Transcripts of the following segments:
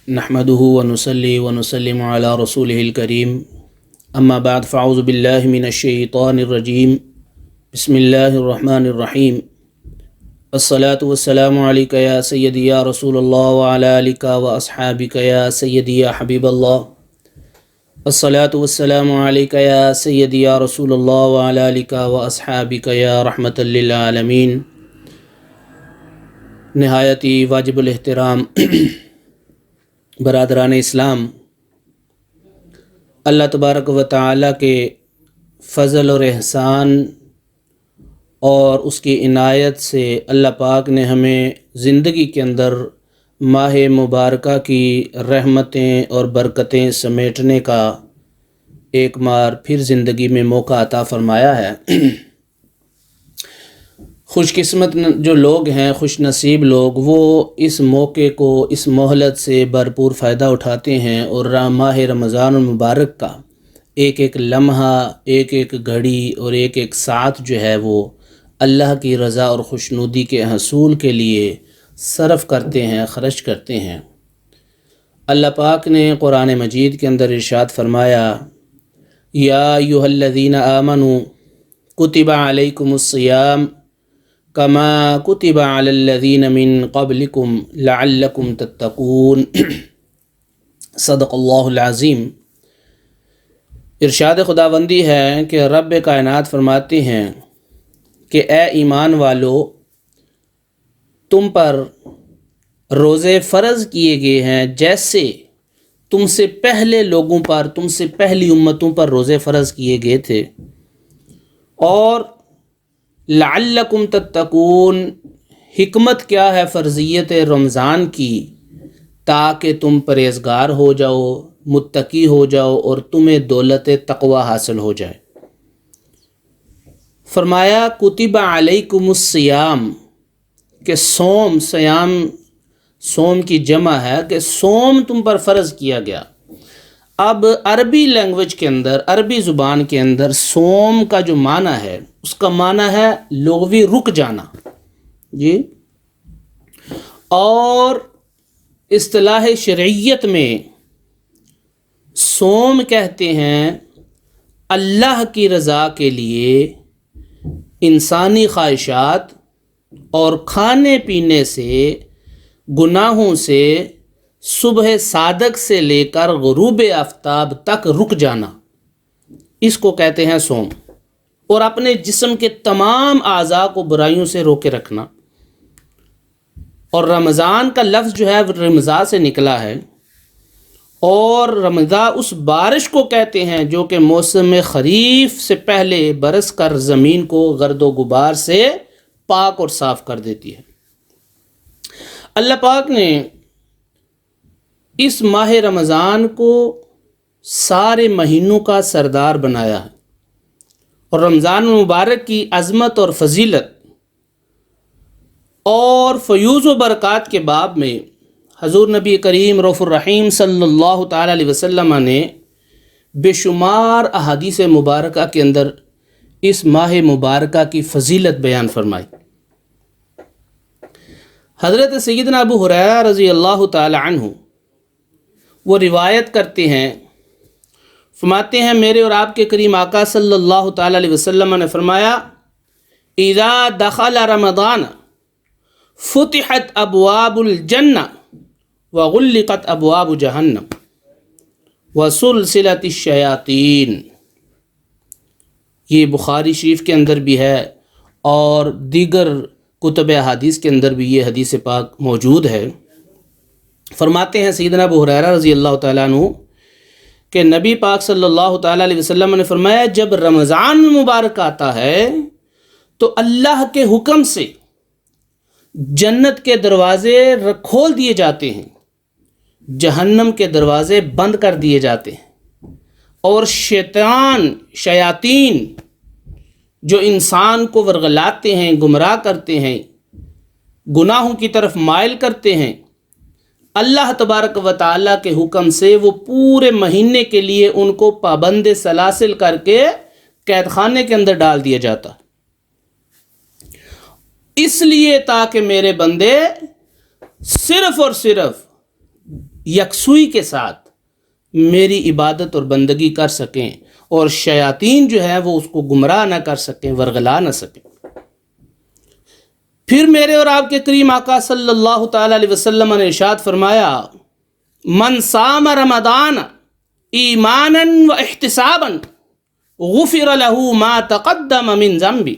نحمده ونصلي ونسلم على رسوله الكريم اما بعد فاعوذ بالله من الشيطان الرجيم بسم الله الرحمن الرحيم الصلاة والسلام عليك يا سيدي يا رسول الله وعلى آلك وأصحابك يا سيدي يا حبيب الله الصلاة والسلام عليك يا سيدي يا رسول الله وعلى آلك وأصحابك يا رحمة للعالمين۔ نہایت ہی واجب الاحترام برادران اسلام، اللہ تبارک و تعالیٰ کے فضل اور احسان اور اس کی عنایت سے اللہ پاک نے ہمیں زندگی کے اندر ماہ مبارکہ کی رحمتیں اور برکتیں سمیٹنے کا ایک بار پھر زندگی میں موقع عطا فرمایا ہے۔ خوش قسمت جو لوگ ہیں، خوش نصیب لوگ، وہ اس موقع کو، اس مہلت سے بھرپور فائدہ اٹھاتے ہیں اور ماہ رمضان المبارک کا ایک ایک لمحہ، ایک ایک گھڑی اور ایک ایک ساتھ جو ہے وہ اللہ کی رضا اور خوشنودی کے حصول کے لیے صرف کرتے ہیں، خرچ کرتے ہیں۔ اللہ پاک نے قرآن مجید کے اندر ارشاد فرمایا، یا ایھا الذین آمنوا کتب علیکم الصیام کما کتب علی الذین من قبلکم لعلکم تتقون۔ صدق اللہ العظیم۔ ارشاد خداوندی ہے کہ رب کائنات فرماتے ہیں کہ اے ایمان والو، تم پر روزے فرض کیے گئے ہیں جیسے تم سے پہلے لوگوں پر، تم سے پہلی امتوں پر روزے فرض کیے گئے تھے، اور لعلکم تتقون، حکمت کیا ہے فرضیت رمضان کی؟ تاکہ تم پرہیزگار ہو جاؤ، متقی ہو جاؤ اور تمہیں دولت تقوی حاصل ہو جائے۔ فرمایا کتب علیکم الصیام، کہ سوم کی جمع ہے کہ سوم تم پر فرض کیا گیا۔ اب عربی لینگویج کے اندر، عربی زبان کے اندر سوم کا جو معنی ہے، اس کا معنی ہے لغوی رک جانا جی، اور اصطلاح شرعیت میں سوم کہتے ہیں اللہ کی رضا کے لیے انسانی خواہشات اور کھانے پینے سے، گناہوں سے صبح صادق سے لے کر غروب آفتاب تک رک جانا، اس کو کہتے ہیں سوم۔ اور اپنے جسم کے تمام اعضاء کو برائیوں سے روکے رکھنا۔ اور رمضان کا لفظ جو ہے رمضان سے نکلا ہے، اور رمضان اس بارش کو کہتے ہیں جو کہ موسم خریف سے پہلے برس کر زمین کو گرد و غبار سے پاک اور صاف کر دیتی ہے۔ اللہ پاک نے اس ماہ رمضان کو سارے مہینوں کا سردار بنایا ہے، اور رمضان المبارک کی عظمت اور فضیلت اور فیوز و برکات کے باب میں حضور نبی کریم رؤوف الرحیم صلی اللہ تعالیٰ علیہ وسلم نے بے شمار احادیث مبارکہ کے اندر اس ماہ مبارکہ کی فضیلت بیان فرمائی۔ حضرت سیدنا ابو ہریرہ رضی اللہ تعالیٰ عنہ وہ روایت کرتے ہیں، فرماتے ہیں میرے اور آپ کے کریم آقا صلی اللہ تعالیٰ علیہ وسلم نے فرمایا، اذا دخل رمضان فتحت ابواب الجنہ وغلقت ابواب جہنم وسلسلت الشیاطین۔ یہ بخاری شریف کے اندر بھی ہے اور دیگر کتب احادیث کے اندر بھی یہ حدیث پاک موجود ہے۔ فرماتے ہیں سیدنا ابو ہریرہ رضی اللہ تعالیٰ عنہ کہ نبی پاک صلی اللہ تعالیٰ علیہ وسلم نے فرمایا، جب رمضان مبارک آتا ہے تو اللہ کے حکم سے جنت کے دروازے کھول دیے جاتے ہیں، جہنم کے دروازے بند کر دیے جاتے ہیں، اور شیاطین جو انسان کو ورغلاتے ہیں، گمراہ کرتے ہیں، گناہوں کی طرف مائل کرتے ہیں، اللہ تبارک و تعالیٰ کے حکم سے وہ پورے مہینے کے لیے ان کو پابند سلاسل کر کے قید خانے کے اندر ڈال دیا جاتا، اس لیے تاکہ میرے بندے صرف اور صرف یکسوئی کے ساتھ میری عبادت اور بندگی کر سکیں، اور شیاطین جو ہے وہ اس کو گمراہ نہ کر سکیں، ورغلا نہ سکیں۔ پھر میرے اور آپ کے کریم آقا صلی اللہ تعالی علیہ وسلم نے ارشاد فرمایا، من صام رمضان ایمانا و احتسابا غفر له ما تقدم من ذنبی۔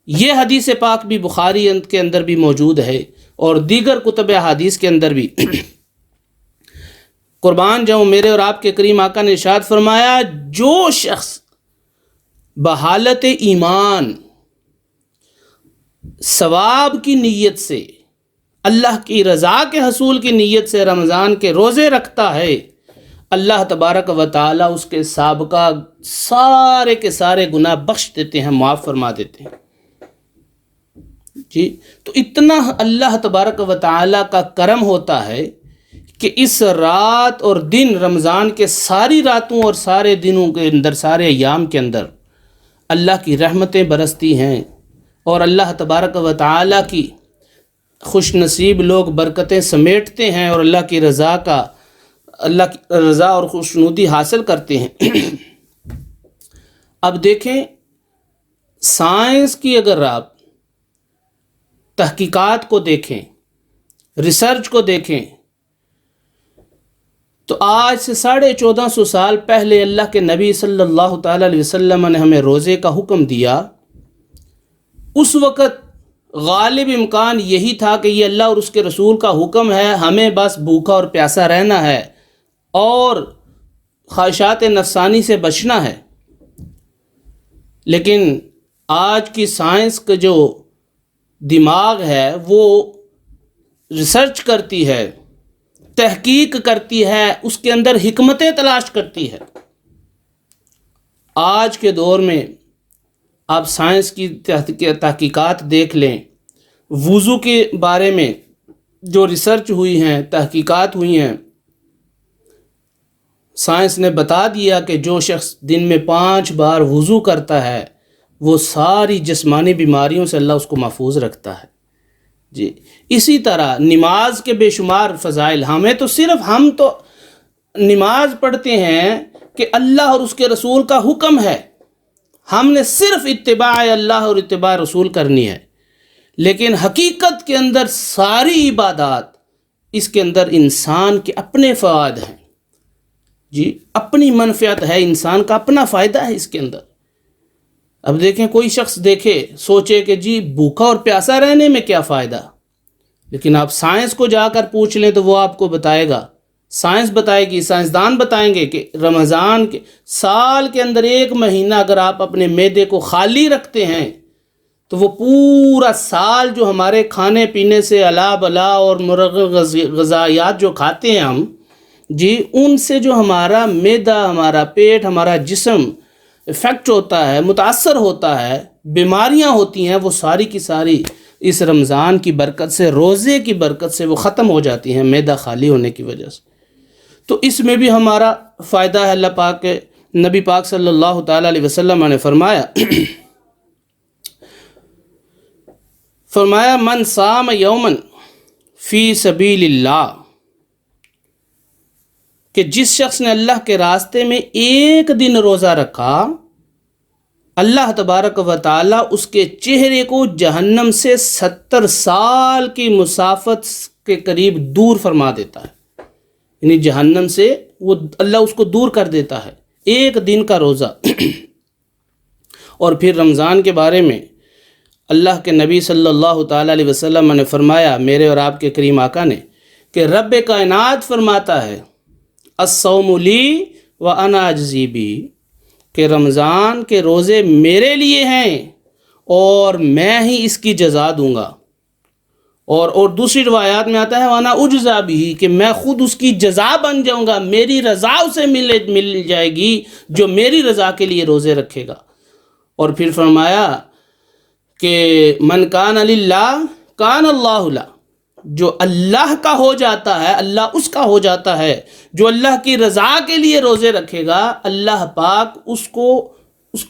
یہ حدیث پاک بھی بخاری کے اندر بھی موجود ہے اور دیگر کتب احادیث کے اندر بھی۔ قربان جاؤں، میرے اور آپ کے کریم آقا نے ارشاد فرمایا، جو شخص بحالت ایمان ثواب کی نیت سے، اللہ کی رضا کے حصول کی نیت سے رمضان کے روزے رکھتا ہے، اللہ تبارک و تعالی اس کے سابقہ سارے کے سارے گناہ بخش دیتے ہیں، معاف فرما دیتے ہیں۔ جی، تو اتنا اللہ تبارک و تعالی کا کرم ہوتا ہے کہ اس رات اور دن، رمضان کے ساری راتوں اور سارے دنوں کے اندر، سارے ایام کے اندر اللہ کی رحمتیں برستی ہیں، اور اللہ تبارک و تعالی کی خوش نصیب لوگ برکتیں سمیٹتے ہیں اور اللہ کی رضا اور خوشنودی حاصل کرتے ہیں۔ اب دیکھیں، سائنس کی اگر آپ تحقیقات کو دیکھیں، ریسرچ کو دیکھیں، تو آج سے 1450 سال پہلے اللہ کے نبی صلی اللہ تعالی علیہ وسلم نے ہمیں روزے کا حکم دیا۔ اس وقت غالب امکان یہی تھا کہ یہ اللہ اور اس کے رسول کا حکم ہے، ہمیں بس بھوکا اور پیاسا رہنا ہے اور خواہشات نفسانی سے بچنا ہے۔ لیکن آج کی سائنس کا جو دماغ ہے وہ ریسرچ کرتی ہے، تحقیق کرتی ہے، اس کے اندر حکمتیں تلاش کرتی ہے۔ آج کے دور میں آپ سائنس کی تحقیقات دیکھ لیں، وضو کے بارے میں جو ریسرچ ہوئی ہیں، تحقیقات ہوئی ہیں، سائنس نے بتا دیا کہ جو شخص دن میں 5 بار وضو کرتا ہے وہ ساری جسمانی بیماریوں سے اللہ اس کو محفوظ رکھتا ہے۔ جی، اسی طرح نماز کے بے شمار فضائل، ہم تو نماز پڑھتے ہیں کہ اللہ اور اس کے رسول کا حکم ہے، ہم نے صرف اتباع اللہ اور اتباع رسول کرنی ہے، لیکن حقیقت کے اندر ساری عبادات، اس کے اندر انسان کے اپنے فوائد ہیں۔ جی، اپنی منفعت ہے، انسان کا اپنا فائدہ ہے اس کے اندر۔ اب دیکھیں، کوئی شخص سوچے کہ جی بھوکا اور پیاسا رہنے میں کیا فائدہ، لیکن آپ سائنس کو جا کر پوچھ لیں تو وہ آپ کو بتائے گا، سائنس بتائے گی، سائنسدان بتائیں گے کہ رمضان کے سال کے اندر 1 مہینہ اگر آپ اپنے معدے کو خالی رکھتے ہیں تو وہ پورا سال جو ہمارے کھانے پینے سے الا بلا اور مرغب غذائیات جو کھاتے ہیں ہم، جی، ان سے جو ہمارا معدہ، ہمارا پیٹ، ہمارا جسم افیکٹ ہوتا ہے، متاثر ہوتا ہے، بیماریاں ہوتی ہیں، وہ ساری کی ساری اس رمضان کی برکت سے، روزے کی برکت سے وہ ختم ہو جاتی ہیں، معدہ خالی ہونے کی وجہ سے۔ تو اس میں بھی ہمارا فائدہ ہے۔ اللہ پاک کے نبی پاک صلی اللہ تعالی علیہ وسلم نے فرمایا من صام یوما فی سبیل اللہ، کہ جس شخص نے اللہ کے راستے میں 1 دن روزہ رکھا، اللہ تبارک و تعالی اس کے چہرے کو جہنم سے 70 سال کی مسافت کے قریب دور فرما دیتا ہے، یعنی جہنم سے وہ اللہ اس کو دور کر دیتا ہے، 1 دن کا روزہ۔ اور پھر رمضان کے بارے میں اللہ کے نبی صلی اللہ تعالی علیہ وسلم نے فرمایا، میرے اور آپ کے کریم آقا نے، کہ رب کائنات فرماتا ہے الصوم لی وانا اجزی بہ، کہ رمضان کے روزے میرے لیے ہیں اور میں ہی اس کی جزا دوں گا۔ اور دوسری روایات میں آتا ہے وانا اجزا بہ، کہ میں خود اس کی جزا بن جاؤں گا، میری رضا اسے مل جائے گی جو میری رضا کے لیے روزے رکھے گا۔ اور پھر فرمایا کہ من کان للہ کان اللہ لہ، جو اللہ کا ہو جاتا ہے اللہ اس کا ہو جاتا ہے، جو اللہ کی رضا کے لیے روزے رکھے گا اللہ پاک اس کو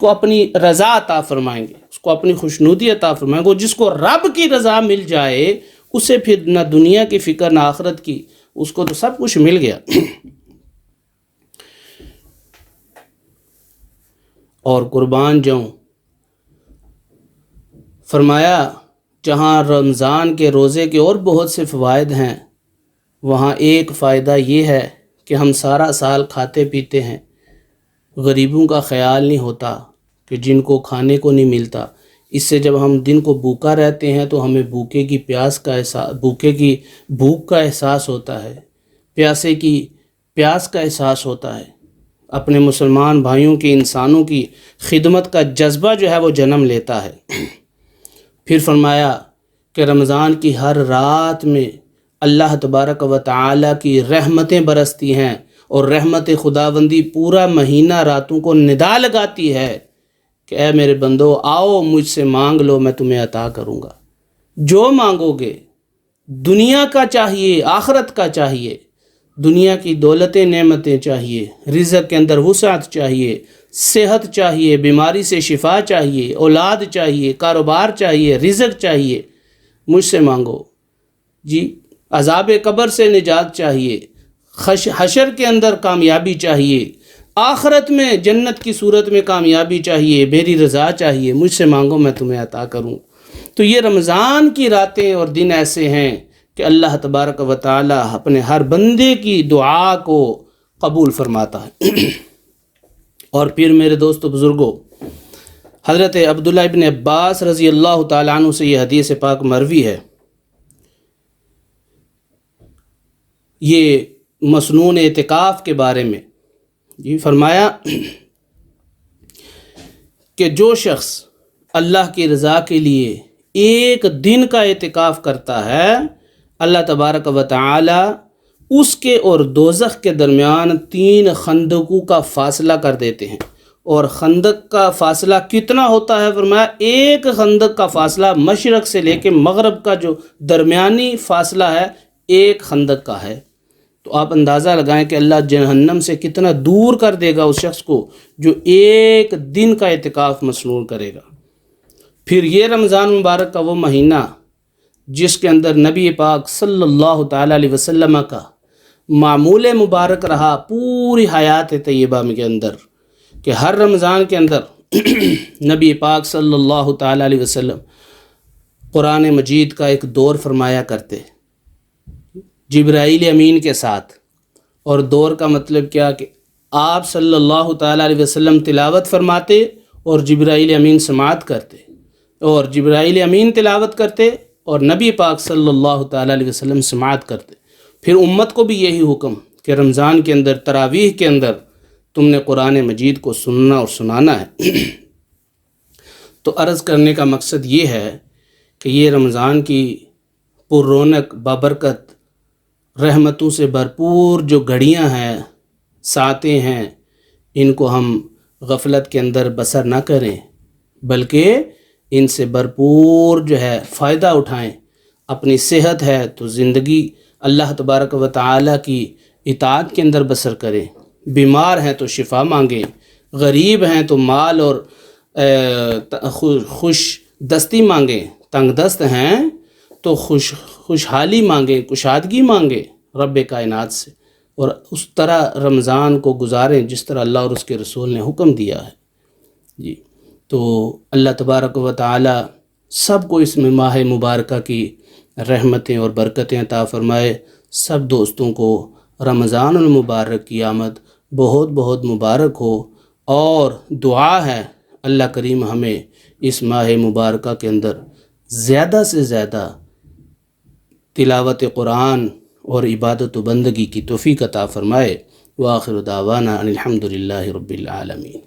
اپنی رضا عطا فرمائیں گے، اس کو اپنی خوشنودی عطا فرمائیں گے۔ جس کو رب کی رضا مل جائے اسے پھر نہ دنیا کی فکر نہ آخرت کی، اس کو تو سب کچھ مل گیا۔ اور قربان جاؤں، فرمایا جہاں رمضان کے روزے کے اور بہت سے فوائد ہیں، وہاں ایک فائدہ یہ ہے کہ ہم سارا سال کھاتے پیتے ہیں، غریبوں کا خیال نہیں ہوتا کہ جن کو کھانے کو نہیں ملتا۔ اس سے جب ہم دن کو بھوکا رہتے ہیں تو ہمیں بھوک کا احساس ہوتا ہے، پیاسے کی پیاس کا احساس ہوتا ہے، اپنے مسلمان بھائیوں کی، انسانوں کی خدمت کا جذبہ جو ہے وہ جنم لیتا ہے۔ پھر فرمایا کہ رمضان کی ہر رات میں اللہ تبارک و تعالی کی رحمتیں برستی ہیں، اور رحمت خداوندی پورا مہینہ راتوں کو ندا لگاتی ہے کہ اے میرے بندو آؤ مجھ سے مانگ لو، میں تمہیں عطا کروں گا۔ جو مانگو گے، دنیا کا چاہیے، آخرت کا چاہیے، دنیا کی دولتیں نعمتیں چاہیے، رزق کے اندر وسعت چاہیے، صحت چاہیے، بیماری سے شفا چاہیے، اولاد چاہیے، کاروبار چاہیے، رزق چاہیے، مجھ سے مانگو جی۔ عذاب قبر سے نجات چاہیے، حشر کے اندر کامیابی چاہیے، آخرت میں جنت کی صورت میں کامیابی چاہیے، میری رضا چاہیے، مجھ سے مانگو میں تمہیں عطا کروں۔ تو یہ رمضان کی راتیں اور دن ایسے ہیں کہ اللہ تبارک و تعالی اپنے ہر بندے کی دعا کو قبول فرماتا ہے۔ اور پھر میرے دوستو بزرگوں، حضرت عبداللہ ابن عباس رضی اللہ تعالیٰ عنہ سے یہ حدیث پاک مروی ہے، یہ مسنون اعتکاف کے بارے میں جی فرمایا کہ جو شخص اللہ کی رضا کے لیے ایک دن کا اعتکاف کرتا ہے، اللہ تبارک و تعالی اس کے اور دوزخ کے درمیان 3 خندقوں کا فاصلہ کر دیتے ہیں۔ اور خندق کا فاصلہ کتنا ہوتا ہے؟ فرمایا ایک خندق کا فاصلہ مشرق سے لے کے مغرب کا جو درمیانی فاصلہ ہے، ایک خندق کا ہے۔ تو آپ اندازہ لگائیں کہ اللہ جہنم سے کتنا دور کر دے گا اس شخص کو جو ایک دن کا اعتکاف مسنون کرے گا۔ پھر یہ رمضان مبارک کا وہ مہینہ جس کے اندر نبی پاک صلی اللہ تعالیٰ علیہ وسلم کا معمول مبارک رہا پوری حیات طیبہ کے اندر، کہ ہر رمضان کے اندر نبی پاک صلی اللہ تعالیٰ علیہ وسلم قرآن مجید کا ایک دور فرمایا کرتے جبرائیل امین کے ساتھ۔ اور دور کا مطلب کیا کہ آپ صلی اللہ تعالیٰ علیہ وسلم تلاوت فرماتے اور جبرائیل امین سماعت کرتے، اور جبرائیل امین تلاوت کرتے اور نبی پاک صلی اللہ تعالیٰ علیہ وسلم سماعت کرتے۔ پھر امت کو بھی یہی حکم کہ رمضان کے اندر، تراویح کے اندر تم نے قرآن مجید کو سننا اور سنانا ہے۔ تو عرض کرنے کا مقصد یہ ہے کہ یہ رمضان کی پر رونق، بابرکت، رحمتوں سے بھرپور جو گھڑیاں ہیں، ساعتیں ہیں، ان کو ہم غفلت کے اندر بسر نہ کریں، بلکہ ان سے بھرپور جو ہے فائدہ اٹھائیں۔ اپنی صحت ہے تو زندگی اللہ تبارک و تعالی کی اطاعت کے اندر بسر کریں، بیمار ہیں تو شفا مانگیں، غریب ہیں تو مال اور خوش دستی مانگیں، تنگ دست ہیں تو خوشحالی مانگیں، کشادگی مانگیں رب کائنات سے، اور اس طرح رمضان کو گزاریں جس طرح اللہ اور اس کے رسول نے حکم دیا ہے جی۔ تو اللہ تبارک و تعالی سب کو اس ماہ مبارکہ کی رحمتیں اور برکتیں عطا فرمائے۔ سب دوستوں کو رمضان المبارک کی آمد بہت بہت مبارک ہو، اور دعا ہے اللہ کریم ہمیں اس ماہ مبارکہ کے اندر زیادہ سے زیادہ تلاوت قرآن اور عبادت و بندگی کی توفیق عطا فرمائے۔ وآخر دعوانا ان الحمد للہ رب العالمین۔